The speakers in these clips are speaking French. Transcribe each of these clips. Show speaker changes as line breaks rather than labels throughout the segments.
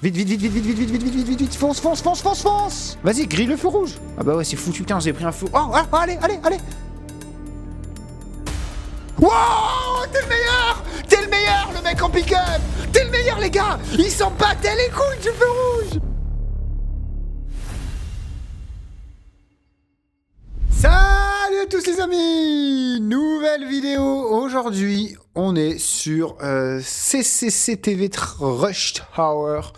Vite, vite, vite, vite, vite, vite, vite, vite, vite, vite, vite, fonce, fonce, fonce, fonce, fonce. Vas-y, grille le feu rouge. Ah bah ouais, c'est foutu, putain, j'ai pris un feu. Oh, ah, allez, allez, allez. Wow, t'es le meilleur. T'es le meilleur, le mec en pick-up. T'es le meilleur, les gars. Ils s'en battaient les couilles du feu rouge. Salut à tous les amis. Nouvelle vidéo. Aujourd'hui, on est sur CCCTV Rush Hour.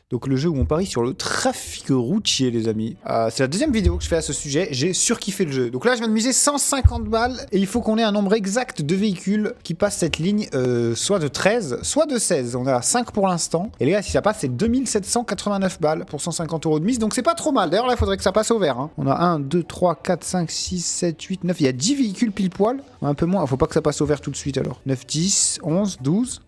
Donc le jeu où on parie sur le trafic routier, les amis. C'est la deuxième vidéo que je fais à ce sujet. J'ai surkiffé le jeu. Donc là, je viens de miser 150 balles. Et il faut qu'on ait un nombre exact de véhicules qui passent cette ligne, soit de 13, soit de 16. On est à 5 pour l'instant. Et les gars, si ça passe, c'est 2789 balles pour 150 € de mise. Donc c'est pas trop mal. D'ailleurs, là, il faudrait que ça passe au vert. Hein. On a 1, 2, 3, 4, 5, 6, 7, 8, 9. Il y a 10 véhicules pile poil. Un peu moins. Faut pas que ça passe au vert tout de suite alors. 9, 10, 11, 12,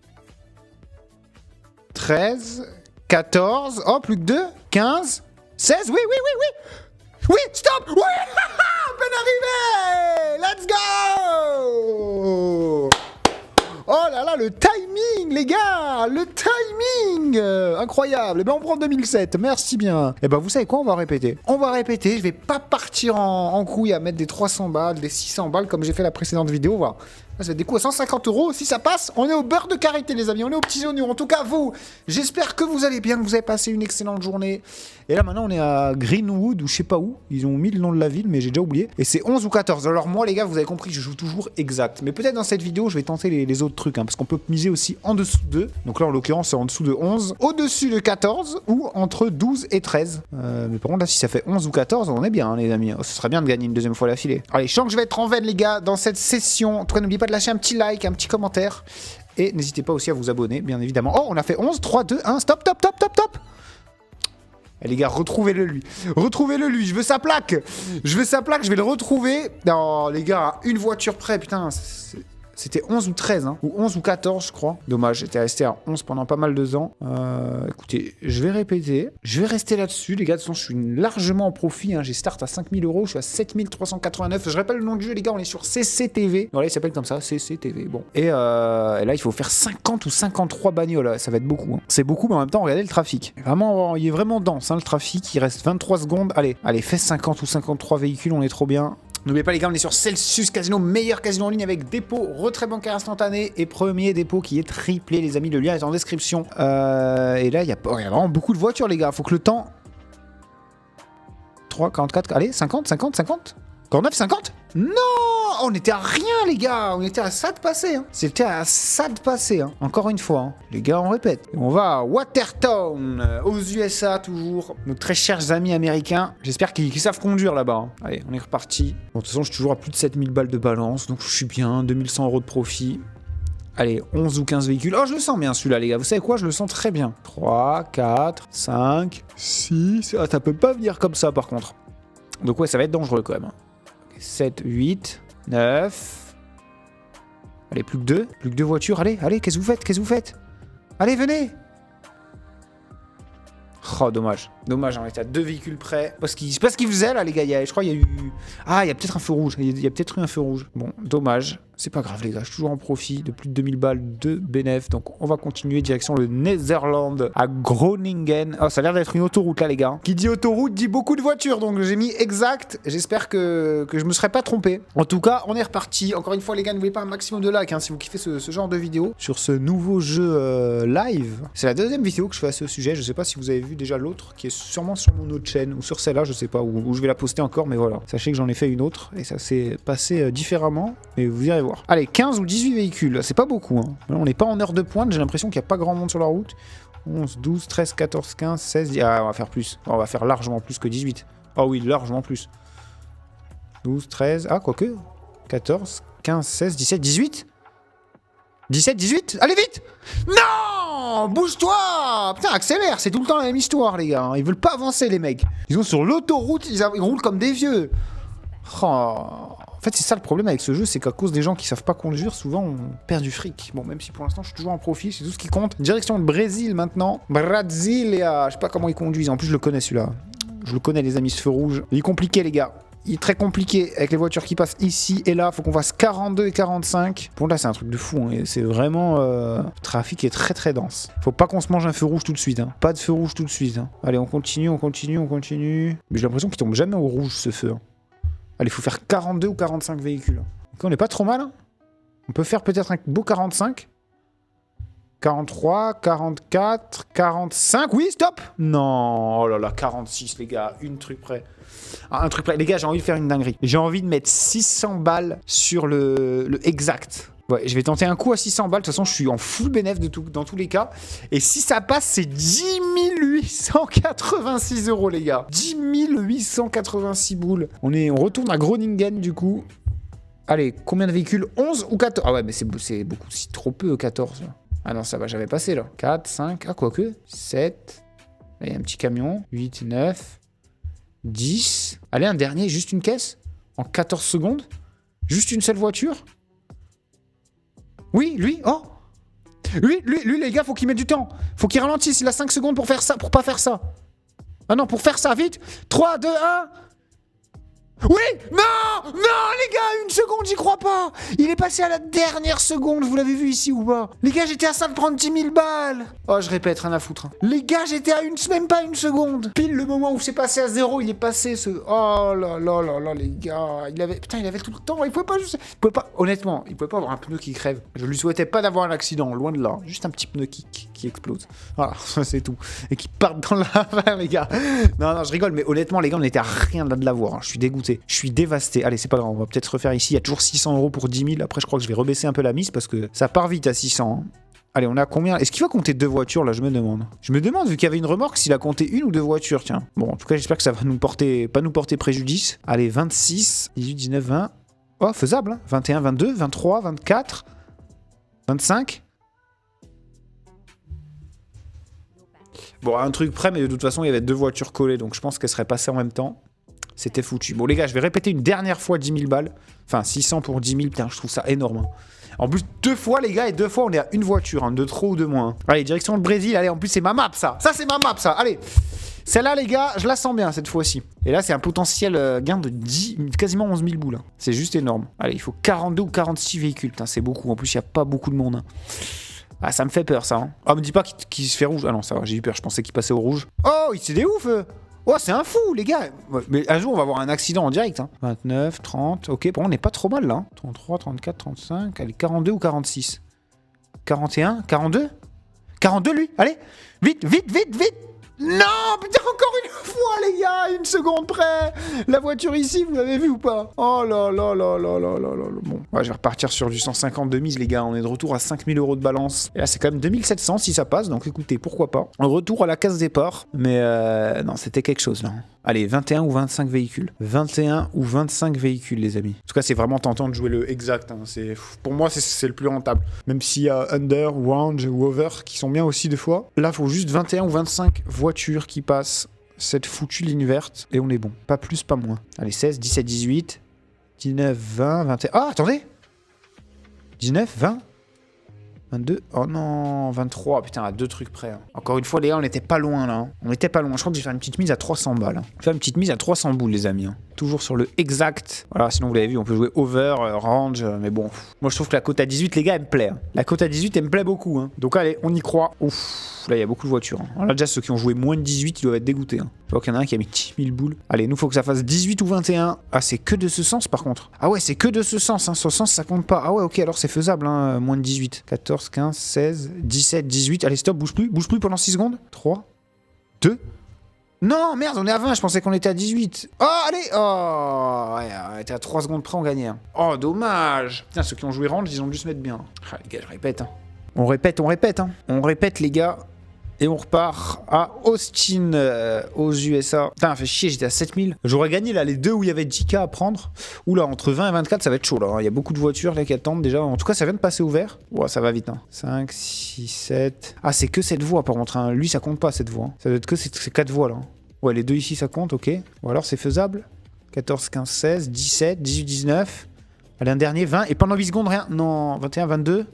13... 14, oh, plus que 2, 15, 16, oui, oui, oui, oui. Oui, stop, oui, peine arrivé, let's go. Oh là là, le timing, les gars, le timing, incroyable. Et ben on prend 2007, merci bien. Et ben vous savez quoi, on va répéter. On va répéter, je vais pas partir en couille à mettre des 300 balles, des 600 balles comme j'ai fait la précédente vidéo, voilà. Ça va être des coups à 150 €. Si ça passe, on est au beurre de karité, les amis. On est aux petits oignons. En tout cas, vous, j'espère que vous allez bien, que vous avez passé une excellente journée. Et là, maintenant, on est à Greenwood ou je sais pas où. Ils ont mis le nom de la ville, mais j'ai déjà oublié. Et c'est 11 ou 14. Alors moi, les gars, vous avez compris, je joue toujours exact. Mais peut-être dans cette vidéo, je vais tenter les autres trucs. Hein, parce qu'on peut miser aussi en dessous de. Donc là, en l'occurrence, c'est en dessous de 11. Au-dessus de 14 ou entre 12 et 13. Mais par contre, là, si ça fait 11 ou 14, on est bien, hein, les amis. Ce serait bien de gagner une deuxième fois l'affilée. Allez, je sens que je vais être en veine, les gars, dans cette session. En tout cas, n'oubliez pas de lâcher un petit like, un petit commentaire. Et n'hésitez pas aussi à vous abonner, bien évidemment. Oh, on a fait 11, 3, 2, 1, stop, top, top, top, top. Eh les gars, retrouvez-le lui. Retrouvez-le lui, je veux sa plaque. Je veux sa plaque, je vais le retrouver. Non, les gars, une voiture près, putain, c'était 11 ou 13, hein, ou 11 ou 14, je crois. Dommage, j'étais resté à 11 pendant pas mal de temps. Écoutez, je vais répéter. Je vais rester là-dessus, les gars. De toute façon, je suis largement en profit. Hein. J'ai start à 5000 €, je suis à 7389. Je rappelle le nom du jeu, les gars, on est sur CCTV. Voilà, il s'appelle comme ça, CCTV. Bon. Et là, il faut faire 50 ou 53 bagnoles. Ça va être beaucoup. Hein. C'est beaucoup, mais en même temps, regardez le trafic. Vraiment, il est vraiment dense, hein, le trafic. Il reste 23 secondes. Allez, fais 50 ou 53 véhicules, on est trop bien. N'oubliez pas les gars, on est sur Celsius Casino, meilleur casino en ligne avec dépôt, retrait bancaire instantané et premier dépôt qui est triplé les amis, le lien est en description. Et là il y a vraiment beaucoup de voitures les gars, faut que le temps... 3, 44, allez 50, 50, 50 49, 50 non, on était à rien les gars, on était à ça de passer. Hein. C'était à ça de passer, hein. Encore une fois. Hein. Les gars, on répète. On va à Watertown, aux USA toujours. Nos très chers amis américains. J'espère qu'ils savent conduire là-bas. Hein. Allez, on est reparti. Bon, de toute façon, je suis toujours à plus de 7000 balles de balance, donc je suis bien, 2100 € de profit. Allez, 11 ou 15 véhicules. Oh, je le sens bien celui-là, les gars. Vous savez quoi? Je le sens très bien. 3, 4, 5, 6... Ah, ça peut pas venir comme ça, par contre. Donc ouais, ça va être dangereux quand même. Hein. 7, 8, 9... Allez, plus que deux voitures. Allez, qu'est-ce que vous faites? Allez, venez. Oh, dommage, on était à 2 véhicules près. Parce qu'il se passe ce qu'il faisait là, les gars. Je crois qu'il y a eu... Ah, il y a peut-être un feu rouge. Il y a peut-être eu un feu rouge. Bon, dommage. C'est pas grave, les gars. Je suis toujours en profit de plus de 2000 balles de bénéf. Donc, on va continuer direction le Netherlands à Groningen. Oh, ça a l'air d'être une autoroute là, les gars. Qui dit autoroute dit beaucoup de voitures. Donc, j'ai mis exact. J'espère que je me serais pas trompé. En tout cas, on est reparti. Encore une fois, les gars, n'oubliez pas un maximum de likes hein, si vous kiffez ce genre de vidéo sur ce nouveau jeu live. C'est la deuxième vidéo que je fais à ce sujet. Je sais pas si vous avez vu déjà l'autre qui est sûrement sur mon autre chaîne ou sur celle-là. Je sais pas où je vais la poster encore. Mais voilà. Sachez que j'en ai fait une autre et ça s'est passé différemment. Mais vous irez voir. Allez, 15 ou 18 véhicules, c'est pas beaucoup. Hein. On n'est pas en heure de pointe, j'ai l'impression qu'il n'y a pas grand monde sur la route. 11, 12, 13, 14, 15, 16... Ah, on va faire plus. On va faire largement plus que 18. Ah oui, largement plus. 12, 13... Ah, quoique. 14, 15, 16, 17, 18 17, 18 allez, vite. Non. Bouge-toi. Putain, accélère, c'est tout le temps la même histoire, les gars. Hein. Ils veulent pas avancer, les mecs. Ils sont sur l'autoroute, ils roulent comme des vieux. Oh... En fait, c'est ça le problème avec ce jeu, c'est qu'à cause des gens qui savent pas conduire, souvent on perd du fric. Bon, même si pour l'instant je suis toujours en profit, c'est tout ce qui compte. Direction le Brésil maintenant. Brésil, je sais pas comment ils conduisent. En plus, je le connais celui-là. Je le connais, les amis, ce feu rouge. Il est compliqué, les gars. il est très compliqué avec les voitures qui passent ici et là. Faut qu'on fasse 42 et 45. Bon, là, c'est un truc de fou. Hein. C'est vraiment... Le trafic est très très dense. Faut pas qu'on se mange un feu rouge tout de suite. Hein. Pas de feu rouge tout de suite. Hein. Allez, on continue, on continue, on continue. Mais j'ai l'impression qu'il tombe jamais au rouge, ce feu. Hein. Allez, faut faire 42 ou 45 véhicules. Donc, on est pas trop mal. Hein. On peut faire peut-être un beau 45. 43, 44, 45. Oui, stop! Non, oh là là, 46, les gars. Un truc près. Ah, un truc près. Les gars, j'ai envie de faire une dinguerie. J'ai envie de mettre 600 balles sur le exact. Ouais, je vais tenter un coup à 600 balles. De toute façon, je suis en full bénéf dans tous les cas. Et si ça passe, c'est 10 886 €, les gars. 10 886 boules. On retourne à Groningen, du coup. Allez, combien de véhicules? 11 ou 14? Ah ouais, mais c'est beaucoup. C'est trop peu, 14. Là. Ah non, ça va, j'avais passé là. 4, 5, ah quoique. 7. Là, il y a un petit camion. 8, 9. 10. Allez, un dernier, juste une caisse. En 14 secondes. Juste une seule voiture. Oui, lui, oh. Lui, les gars, faut qu'il mette du temps. Faut qu'il ralentisse, il a 5 secondes pour faire ça, pour pas faire ça. Ah non, pour faire ça, vite. 3, 2, 1. Oui! Non! Non, les gars, une seconde, j'y crois pas! Il est passé à la dernière seconde, vous l'avez vu ici ou pas? Les gars, j'étais à ça de prendre 10 000 balles! Oh, je répète, rien à foutre. Hein. Les gars, j'étais à même pas une seconde! Pile le moment où c'est passé à 0, il est passé ce... Oh là là là là, les gars... Il avait tout le temps, il pouvait pas juste... Honnêtement, il pouvait pas avoir un pneu qui crève. Je lui souhaitais pas d'avoir un accident, loin de là. Juste un petit pneu qui explose. Voilà, ça c'est tout. Et qui parte dans la... les gars. Non, je rigole, mais honnêtement, les gars, on était à rien de l'avoir. Hein. Je suis dégoûté. Je suis dévasté. Allez, c'est pas grave, on va peut-être refaire ici. Il y a toujours 600 € pour 10 000. Après, je crois que je vais rebaisser un peu la mise parce que ça part vite à 600. Hein. Allez, on a combien? Est-ce qu'il va compter 2 voitures là? Je me demande. Je me demande, vu qu'il y avait une remorque, s'il a compté 1 ou 2 voitures. Tiens. Bon, en tout cas, j'espère que ça va pas nous porter préjudice. Allez, 26, 18, 19, 20. Oh, faisable. Hein. 21, 22, 23, 24, 25. Bon, un truc près, mais de toute façon, il y avait 2 voitures collées, donc je pense qu'elles seraient passées en même temps. C'était foutu. Bon, les gars, je vais répéter une dernière fois 10 000 balles. Enfin, 600 pour 10 000, putain, je trouve ça énorme. En plus, 2 fois, les gars, et 2 fois, on est à une voiture, hein, de trop ou de moins. Allez, direction le Brésil. Allez, en plus, c'est ma map, ça. Ça, c'est ma map, ça. Allez. Celle-là, les gars, je la sens bien cette fois-ci. Et là, c'est un potentiel gain de quasiment 11 000 boules. Hein. C'est juste énorme. Allez, il faut 42 ou 46 véhicules. Putain, c'est beaucoup. En plus, il n'y a pas beaucoup de monde. Hein. Ah, ça me fait peur, ça. Hein. Oh, me dis pas qu'il se fait rouge. Ah non, ça va, j'ai eu peur. Je pensais qu'il passait au rouge. Oh, c'est des ouf. Oh, c'est un fou, les gars. Mais un jour, on va avoir un accident en direct. Hein. 29, 30. Ok, bon, on n'est pas trop mal, là. Hein. 33, 34, 35. Allez, 42 ou 46. 41, 42. 42, lui. Allez. Vite, vite, vite, vite. Non, putain, encore une fois, les gars, une seconde près. La voiture ici, vous l'avez vu ou pas? Oh là là là là là là là. Bon, ouais, je vais repartir sur du 150 de mise, les gars. On est de retour à 5 000 € de balance. Et là, c'est quand même 2700 si ça passe. Donc, écoutez, pourquoi pas. Un retour à la case départ. Mais non, c'était quelque chose, là. Allez, 21 ou 25 véhicules. 21 ou 25 véhicules, les amis. En tout cas, c'est vraiment tentant de jouer le exact. Hein. Pour moi, c'est le plus rentable. Même s'il y a Under, ou Range ou Over qui sont bien aussi des fois. Là, il faut juste 21 ou 25 voitures qui passent cette foutue ligne verte. Et on est bon. Pas plus, pas moins. Allez, 16, 17, 18, 19, 20, 21... Ah, attendez 19, 20 22, oh non, 23, putain, à 2 trucs près. Hein. Encore une fois, les gars, on était pas loin là. Hein. On était pas loin. Je crois que je vais faire une petite mise à 300 balles. Hein. Je vais faire une petite mise à 300 boules, les amis. Hein. Toujours sur le exact. Voilà, sinon vous l'avez vu, on peut jouer over, range, mais bon. Moi, je trouve que la cote à 18, les gars, elle me plaît. Hein. La cote à 18, elle me plaît beaucoup. Hein. Donc, allez, on y croit. Ouf, là, il y a beaucoup de voitures. Hein. Alors, là, déjà, ceux qui ont joué moins de 18, ils doivent être dégoûtés. Hein. Je vois qu'il y en a un qui a mis 10 000 boules. Allez, nous, faut que ça fasse 18 ou 21. Ah, c'est que de ce sens, par contre. Ah ouais, c'est que de ce sens. Hein. Ce sens, ça compte pas. Ah ouais, ok, alors c'est faisable. Hein. Moins de 18. 14, 15, 16, 17, 18. Allez, stop, bouge plus pendant 6 secondes. 3, 2... Non, merde, on est à 20, je pensais qu'on était à 18. Oh, allez. Oh, ouais, on était à 3 secondes près, on gagnait. Hein. Oh, dommage. Putain, ceux qui ont joué range, ils ont dû se mettre bien. Ah, les gars, je répète. Hein. On répète. Hein. On répète, les gars. Et on repart à Austin, aux USA. Putain, fait chier, j'étais à 7000. J'aurais gagné là les 2 où il y avait 10K à prendre. Oula, entre 20 et 24, ça va être chaud là. Il y a beaucoup de voitures là qui attendent déjà. En tout cas, ça vient de passer au vert. Ouais, ça va vite. Hein. 5, 6, 7. Ah, c'est que cette voie par contre. Hein. Lui, ça compte pas cette voie. Ça doit être que ces 4 voies là. Ouais, les 2 ici, ça compte, ok. Ou alors c'est faisable. 14, 15, 16, 17, 18, 19. Allez, un dernier, 20. Et pendant 8 secondes, rien. Non, 21, 22.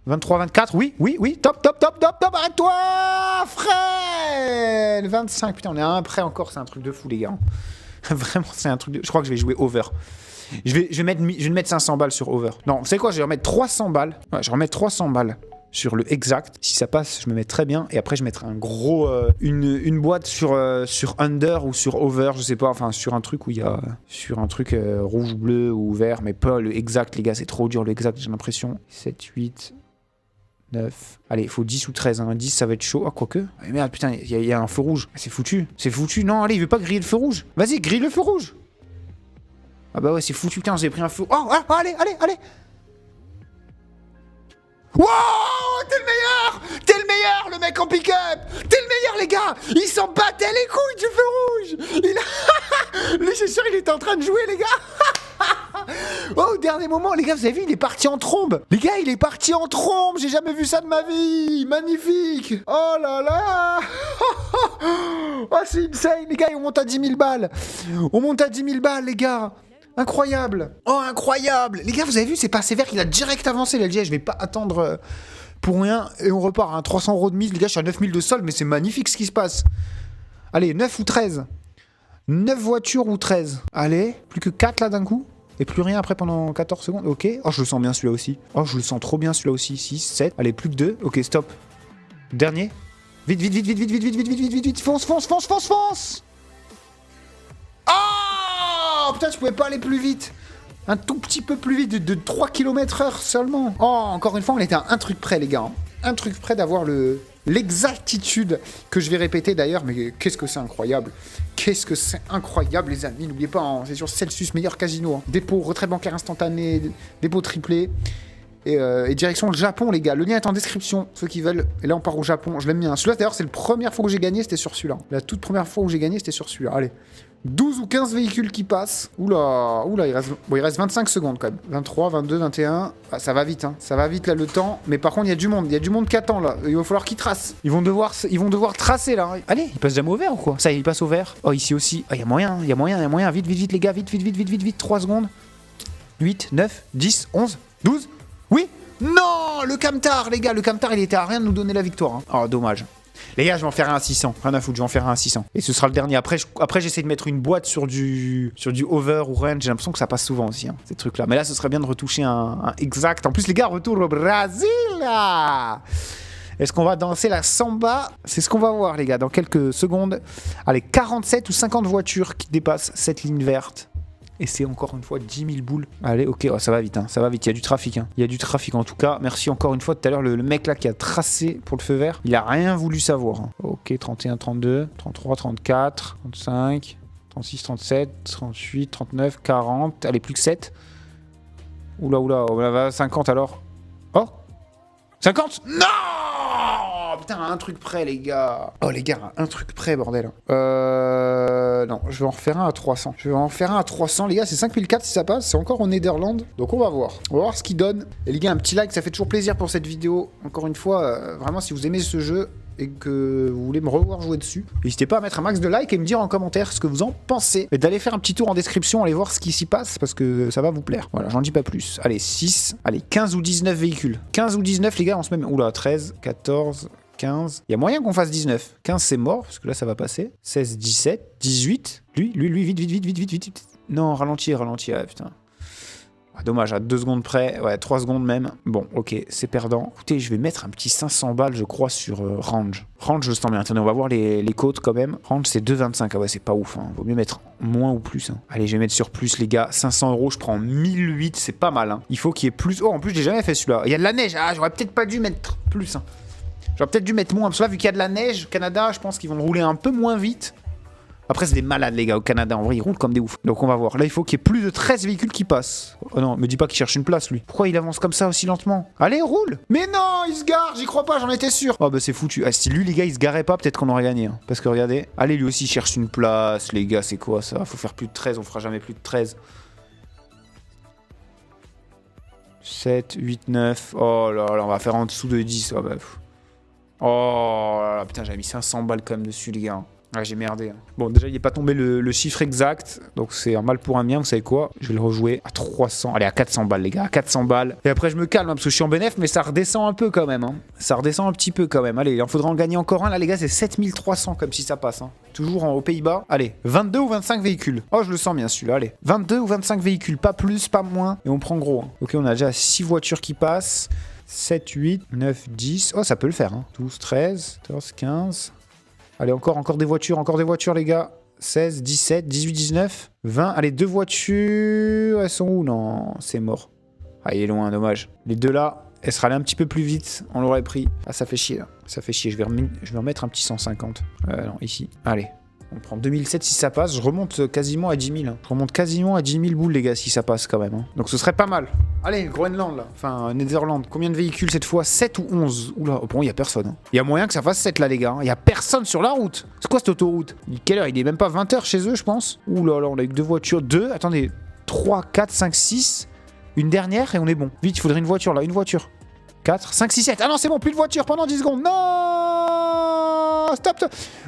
23, 24, oui, top, arrête-toi, Fred 25, putain, on est à 1 près encore, c'est un truc de fou, les gars. Vraiment, c'est un truc de... Je crois que je vais jouer over. Je vais mettre 500 balles sur over. Non, vous savez quoi, je vais remettre 300 balles. Ouais, je vais remettre 300 balles sur le exact. Si ça passe, je me mets très bien. Et après, je mettrai un gros... une boîte sur under ou sur over, je sais pas. Enfin, sur un truc où il y a... Sur un truc rouge, bleu ou vert. Mais pas le exact, les gars. C'est trop dur, le exact, j'ai l'impression. 7, 8... 9. Allez, il faut 10 ou 13. Hein. 10, ça va être chaud. Ah, quoique. Mais merde, putain, il y a un feu rouge. C'est foutu. C'est foutu. Non, allez, il veut pas griller le feu rouge. Vas-y, grille le feu rouge. Ah bah ouais, c'est foutu. Putain, j'ai pris un feu. Oh, allez. Wow, t'es le meilleur! T'es le meilleur, le mec en pick-up! T'es le meilleur, les gars! Il s'en battait les couilles du feu rouge! Lui, c'est sûr, il était en train de jouer, les gars! Oh, au dernier moment, les gars, vous avez vu, il est parti en trombe. Les gars, il est parti en trombe. J'ai jamais vu ça de ma vie. Magnifique. Oh là là. Oh, c'est insane, les gars. On monte à 10 000 balles. On monte à 10 000 balles, les gars. Incroyable. Oh, incroyable. Les gars, vous avez vu, c'est pas sévère. Il a direct avancé. Il a dit, je vais pas attendre pour rien. Et on repart à 300 € de mise. Les gars, je suis à 9 000 de solde, mais c'est magnifique ce qui se passe. Allez, 9 ou 13. 9 voitures ou 13. Allez, plus que 4 là d'un coup. Et plus rien après pendant 14 secondes. Ok. Oh, je le sens bien celui-là aussi. Oh, je le sens trop bien celui-là aussi. 6, 7. Allez, plus que 2. Ok, stop. Dernier. Vite. Fonce. Oh, putain, je pouvais pas aller plus vite. Un tout petit peu plus vite, de 3 km/h seulement. Oh, encore une fois, on était à un truc près, les gars. Un truc près d'avoir l'exactitude que je vais répéter d'ailleurs, mais qu'est-ce que c'est incroyable. Qu'est-ce que c'est incroyable, les amis. N'oubliez pas, hein, c'est sur Celsius, meilleur casino. Hein. Dépôt, retrait bancaire instantané, dépôt triplé. Et direction le Japon, les gars. Le lien est en description, ceux qui veulent. Et là, on part au Japon. Je l'aime bien. Celui-là, d'ailleurs, c'est la première fois que j'ai gagné, c'était sur celui-là. La toute première fois où j'ai gagné, c'était sur celui-là. Allez. 12 ou 15 véhicules qui passent. Oula, il reste 25 secondes quand même. 23, 22, 21. Ah, ça va vite, hein. Ça va vite là le temps. Mais par contre, il y a du monde. Il y a du monde qui attend là. Il va falloir qu'ils tracent. Ils vont devoir tracer là. Allez, il passe jamais au vert ou quoi? Ça, il passe au vert. Oh, ici aussi. Ah, il y a moyen. Vite, les gars. Vite. 3 secondes. 8, 9, 10, 11, 12. Oui. Non, le Camtar, les gars. Le Camtar, il était à rien de nous donner la victoire. Hein. Oh, dommage. Les gars, je vais en faire un à 600. Rien à foutre, je vais en faire un à 600. Et ce sera le dernier. Après, j'essaie de mettre une boîte sur du over ou range. J'ai l'impression que ça passe souvent aussi, hein, ces trucs-là. Mais là, ce serait bien de retoucher un exact. En plus, les gars, retour au Brésil. Est-ce qu'on va danser la samba? C'est ce qu'on va voir, les gars, dans quelques secondes. Allez, 47 ou 50 voitures qui dépassent cette ligne verte. Et c'est encore une fois 10 000 boules. Allez, ok, oh, ça va vite, hein, ça va vite. Il y a du trafic, hein. Il y a du trafic en tout cas. Merci encore une fois. Tout à l'heure, le mec là qui a tracé pour le feu vert, il a rien voulu savoir. Hein. Ok, 31, 32, 33, 34, 35, 36, 37, 38, 39, 40. Allez, plus que 7. Oula, 50 alors. Oh 50. Non. Putain, un truc près, les gars. Oh, les gars, un truc près, bordel. Non, je vais en refaire un à 300. Les gars, c'est 5004 si ça passe. C'est encore au Netherlands. Donc, on va voir. On va voir ce qu'il donne. Et les gars, un petit like, ça fait toujours plaisir pour cette vidéo. Encore une fois, vraiment, si vous aimez ce jeu et que vous voulez me revoir jouer dessus, n'hésitez pas à mettre un max de like et me dire en commentaire ce que vous en pensez. Et d'aller faire un petit tour en description, aller voir ce qui s'y passe parce que ça va vous plaire. Voilà, j'en dis pas plus. Allez, 6. Allez, 15 ou 19 véhicules. 15 ou 19, les gars, on se met... Oula, 13, 14... 15. Il y a moyen qu'on fasse 19. 15, c'est mort, parce que là, ça va passer. 16, 17, 18. Lui, vite. Non, ralentis, ah, putain. Ah, dommage, à 2 secondes près. Ouais, 3 secondes même. Bon, ok, c'est perdant. Écoutez, je vais mettre un petit 500 balles, je crois, sur range. Range, je sens bien. Attendez, on va voir les côtes quand même. Range, c'est 2,25. Ah ouais, c'est pas ouf. Hein. Vaut mieux mettre moins ou plus. Hein. Allez, je vais mettre sur plus, les gars. 500 €, je prends 1008. C'est pas mal. Hein. Il faut qu'il y ait plus. Oh, en plus, je l'ai jamais fait celui-là. Il y a de la neige. Ah, j'aurais peut-être pas dû mettre plus. Hein. J'aurais peut-être dû mettre moins, parce que là, vu qu'il y a de la neige, au Canada, je pense qu'ils vont le rouler un peu moins vite. Après, c'est des malades, les gars, au Canada. En vrai, ils roulent comme des oufs. Donc, on va voir. Là, il faut qu'il y ait plus de 13 véhicules qui passent. Oh non, me dis pas qu'il cherche une place, lui. Pourquoi il avance comme ça aussi lentement? Allez, roule! Mais non, il se gare, j'y crois pas, j'en étais sûr. Oh, bah, c'est foutu. Ah, si lui, les gars, il se garait pas, peut-être qu'on aurait gagné. Hein. Parce que regardez. Allez, lui aussi, il cherche une place. Les gars, c'est quoi ça? Faut faire plus de 13, on fera jamais plus de 13. 7, 8, 9. Oh là là, on va faire en dessous de 10. Oh, bah, oh là là, putain, j'avais mis 500 balles quand même dessus, les gars. Ah, j'ai merdé. Bon, déjà, il n'est pas tombé le chiffre exact. Donc, c'est un mal pour un bien. Vous savez quoi? Je vais le rejouer à 300. Allez, à 400 balles, les gars. À 400 balles. Et après, je me calme, hein, parce que je suis en bénéf, mais ça redescend un peu quand même. Hein. Ça redescend un petit peu quand même. Allez, il en faudra en gagner encore un. Là, les gars, c'est 7300 comme si ça passe. Hein. Toujours aux Pays-Bas. Allez, 22 ou 25 véhicules. Oh, je le sens bien, celui-là. Allez, 22 ou 25 véhicules. Pas plus, pas moins. Et on prend gros. Hein. Ok, on a déjà 6 voitures qui passent. 7, 8, 9, 10. Oh, ça peut le faire. Hein. 12, 13, 14, 15... Allez, encore des voitures, les gars. 16, 17, 18, 19, 20. Allez, 2 voitures. Elles sont où? Non, c'est mort. Ah, il est loin, dommage. Les deux là, elles seraient allées un petit peu plus vite. On l'aurait pris. Ah, ça fait chier, là. Ça fait chier. Je vais remettre un petit 150. Non, ici. Allez. On prend 2007 si ça passe. Je remonte quasiment à 10 000. Hein. Je remonte quasiment à 10 000 boules, les gars, si ça passe quand même. Hein. Donc ce serait pas mal. Allez, Groenland, là. Enfin, Netherland. Combien de véhicules cette fois? 7 ou 11? Oula, bon, il y a personne. Hein. Il y a moyen que ça fasse 7 là, les gars. Il y a personne sur la route. C'est quoi cette autoroute? Quelle heure? Il est même pas 20h chez eux, je pense. Oula, là, on a eu que 2 voitures. 2, attendez. 3, 4, 5, 6. Une dernière et on est bon. Vite, il faudrait une voiture, là. Une voiture. 4, 5, 6, 7. Ah non, c'est bon, plus de voiture pendant 10 secondes. Non! Stop.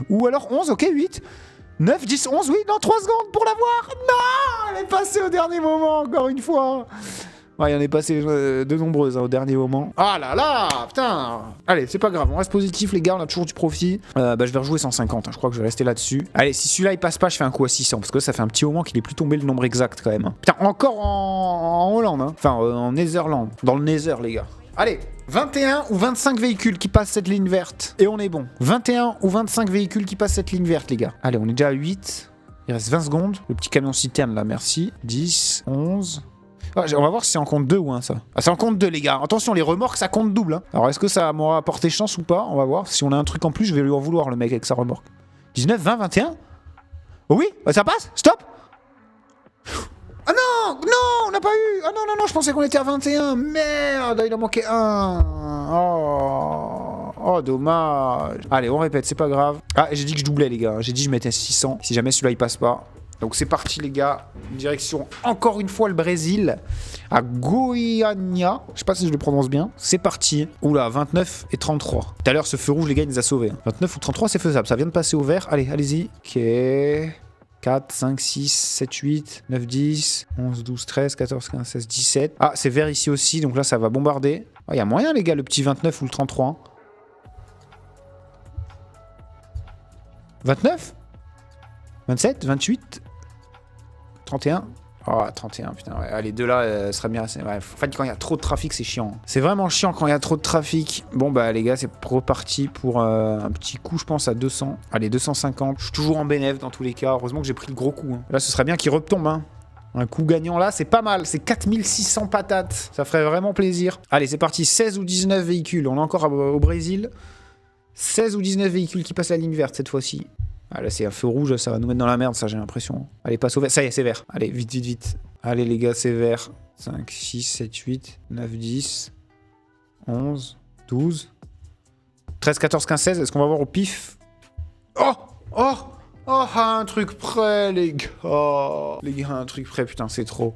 Ou alors 11, ok, 8. 9, 10, 11, oui, non, 3 secondes pour l'avoir. Non, elle est passée au dernier moment, encore une fois. Ouais, il en est passé de nombreuses hein, au dernier moment. Ah là là, putain. Allez, c'est pas grave, on reste positif, les gars, on a toujours du profit. Je vais rejouer 150, hein, je crois que je vais rester là-dessus. Allez, si celui-là il passe pas, je fais un coup à 600, parce que ça fait un petit moment qu'il est plus tombé le nombre exact quand même. Hein. Putain, encore en Hollande, hein. Enfin en Netherland, dans le Nether, les gars. Allez, 21 ou 25 véhicules qui passent cette ligne verte. Et on est bon. 21 ou 25 véhicules qui passent cette ligne verte, les gars. Allez, on est déjà à 8. Il reste 20 secondes. Le petit camion citerne, là, merci. 10, 11... Ah, on va voir si c'est en compte 2 ou 1, ça. Ah, c'est en compte 2, les gars. Attention, les remorques, ça compte double. Hein. Alors, est-ce que ça m'aura apporté chance ou pas? On va voir. Si on a un truc en plus, je vais lui en vouloir, le mec, avec sa remorque. 19, 20, 21. Oh oui, ça passe. Stop. Ah non, non, on n'a pas eu. Ah non, non, non, je pensais qu'on était à 21. Merde, il en manquait un. Oh, dommage. Allez, on répète, c'est pas grave. Ah, j'ai dit que je doublais, les gars. J'ai dit que je mettais 600. Si jamais celui-là, il passe pas. Donc c'est parti, les gars. Direction, encore une fois, le Brésil. À Goiânia. Je sais pas si je le prononce bien. C'est parti. Oula, 29 et 33. Tout à l'heure, ce feu rouge, les gars, il nous a sauvés. 29 ou 33, c'est faisable. Ça vient de passer au vert. Allez, allez-y. Ok. 4, 5, 6, 7, 8, 9, 10, 11, 12, 13, 14, 15, 16, 17. Ah, c'est vert ici aussi, donc là, ça va bombarder. Ah, il y a moyen, les gars, le petit 29 ou le 33. Hein. 29 27, 28, 31. Oh, 31, putain. Ouais. Les deux là, serait bien. Ouais. En fait, quand il y a trop de trafic, c'est chiant. C'est vraiment chiant quand il y a trop de trafic. Bon, bah, les gars, c'est reparti pour un petit coup, je pense, à 200. Allez, 250. Je suis toujours en bénéf dans tous les cas. Heureusement que j'ai pris le gros coup. Hein. Là, ce serait bien qu'il retombe. Hein. Un coup gagnant là, c'est pas mal. C'est 4600 patates. Ça ferait vraiment plaisir. Allez, c'est parti. 16 ou 19 véhicules. On est encore au Brésil. 16 ou 19 véhicules qui passent la ligne verte cette fois-ci. Ah là, c'est un feu rouge, ça va nous mettre dans la merde, ça, j'ai l'impression. Allez, passe au vert. Ça y est, c'est vert. Allez, vite, vite, vite. Allez, les gars, c'est vert. 5, 6, 7, 8, 9, 10, 11, 12, 13, 14, 15, 16. Est-ce qu'on va voir au pif? Oh! Oh! Oh, un truc prêt, les gars. Les gars, un truc prêt, putain, c'est trop.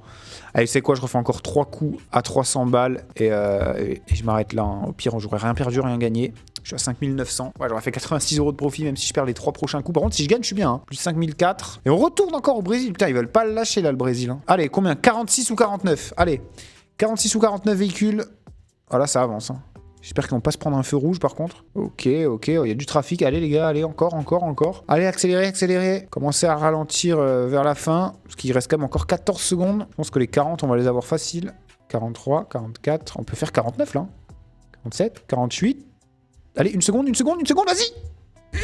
Allez, c'est quoi? Je refais encore 3 coups à 300 balles et je m'arrête là. Hein. Au pire, j'aurais rien perdu, rien gagné. Je suis à 5900. Ouais, j'aurais fait 86 € de profit, même si je perds les 3 prochains coups. Par contre, si je gagne, je suis bien. Hein. Plus 5004. Et on retourne encore au Brésil. Putain, ils veulent pas le lâcher, là, le Brésil. Hein. Allez, combien? 46 ou 49? Allez, 46 ou 49 véhicules. Voilà, ça avance. Hein. J'espère qu'ils vont pas se prendre un feu rouge, par contre. Ok, ok. Il y a du trafic. Allez, les gars, allez, encore. Allez, accélérez, accélérez. Commencez à ralentir vers la fin. Parce qu'il reste quand même encore 14 secondes. Je pense que les 40, on va les avoir faciles. 43, 44. On peut faire 49, là. 47, 48. Allez, une seconde, vas-y! Non!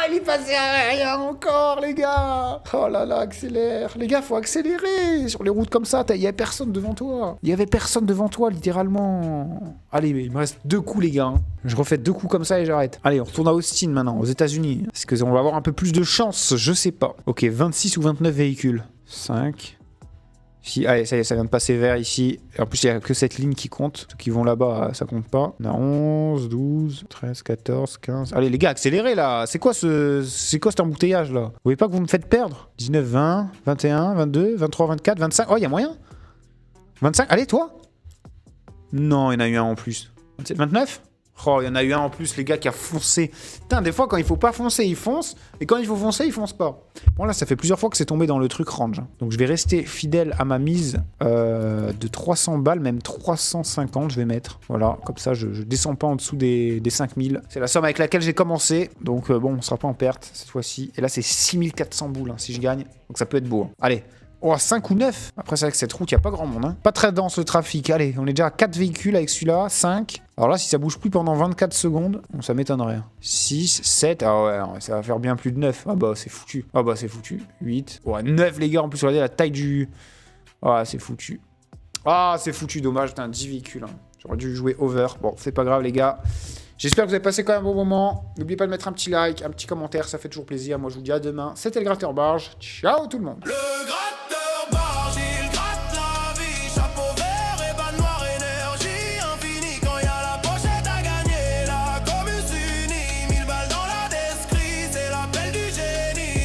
Il est passé à rien encore, les gars! Oh là là, accélère! Les gars, faut accélérer! Sur les routes comme ça, il y avait personne devant toi. Il y avait personne devant toi, littéralement. Allez, il me reste 2 coups, les gars. Hein. Je refais 2 coups comme ça et j'arrête. Allez, on retourne à Austin maintenant, aux États-Unis. Est-ce qu'on va avoir un peu plus de chance? Je sais pas. Ok, 26 ou 29 véhicules. 5... Si, allez, ça y est, ça vient de passer vert ici. Et en plus, il n'y a que cette ligne qui compte. Ceux qui vont là-bas, ça compte pas. On a 11, 12, 13, 14, 15... Allez, les gars, accélérez, là. C'est quoi cet embouteillage, là? Vous voyez pas que vous me faites perdre? 19, 20, 21, 22, 23, 24, 25... Oh, il y a moyen? 25... Allez, toi? Non, il y en a eu un en plus. 27, 29? Oh, il y en a eu un en plus, les gars, qui a foncé. Putain, des fois, quand il faut pas foncer, il fonce. Et quand il faut foncer, il fonce pas. Bon, là, ça fait plusieurs fois que c'est tombé dans le truc range. Donc, je vais rester fidèle à ma mise de 300 balles, même 350, je vais mettre. Voilà, comme ça, je descends pas en dessous des 5000. C'est la somme avec laquelle j'ai commencé. Donc, bon, on sera pas en perte cette fois-ci. Et là, c'est 6400 boules, hein, si je gagne. Donc, ça peut être beau. Hein. Allez. Oh, 5 ou 9. Après, c'est vrai que cette route, il n'y a pas grand monde. Hein. Pas très dense le trafic. Allez, on est déjà à 4 véhicules avec celui-là. 5. Alors là, si ça bouge plus pendant 24 secondes, bon, ça m'étonnerait. 6, 7. Ah ouais, non, ça va faire bien plus de 9. Ah bah, c'est foutu. Ah bah, c'est foutu. 8. Ouais, 9, les gars. En plus, regardez la taille du... Ah, c'est foutu. Ah, c'est foutu. Dommage, t'as un 10 véhicules. Hein. J'aurais dû jouer over. Bon, c'est pas grave, les gars. J'espère que vous avez passé quand même un bon moment. N'oubliez pas de mettre un petit like, un petit commentaire. Ça fait toujours plaisir. Moi, je vous dis à demain. C'était le Gratteur Barge. Ciao, tout le monde.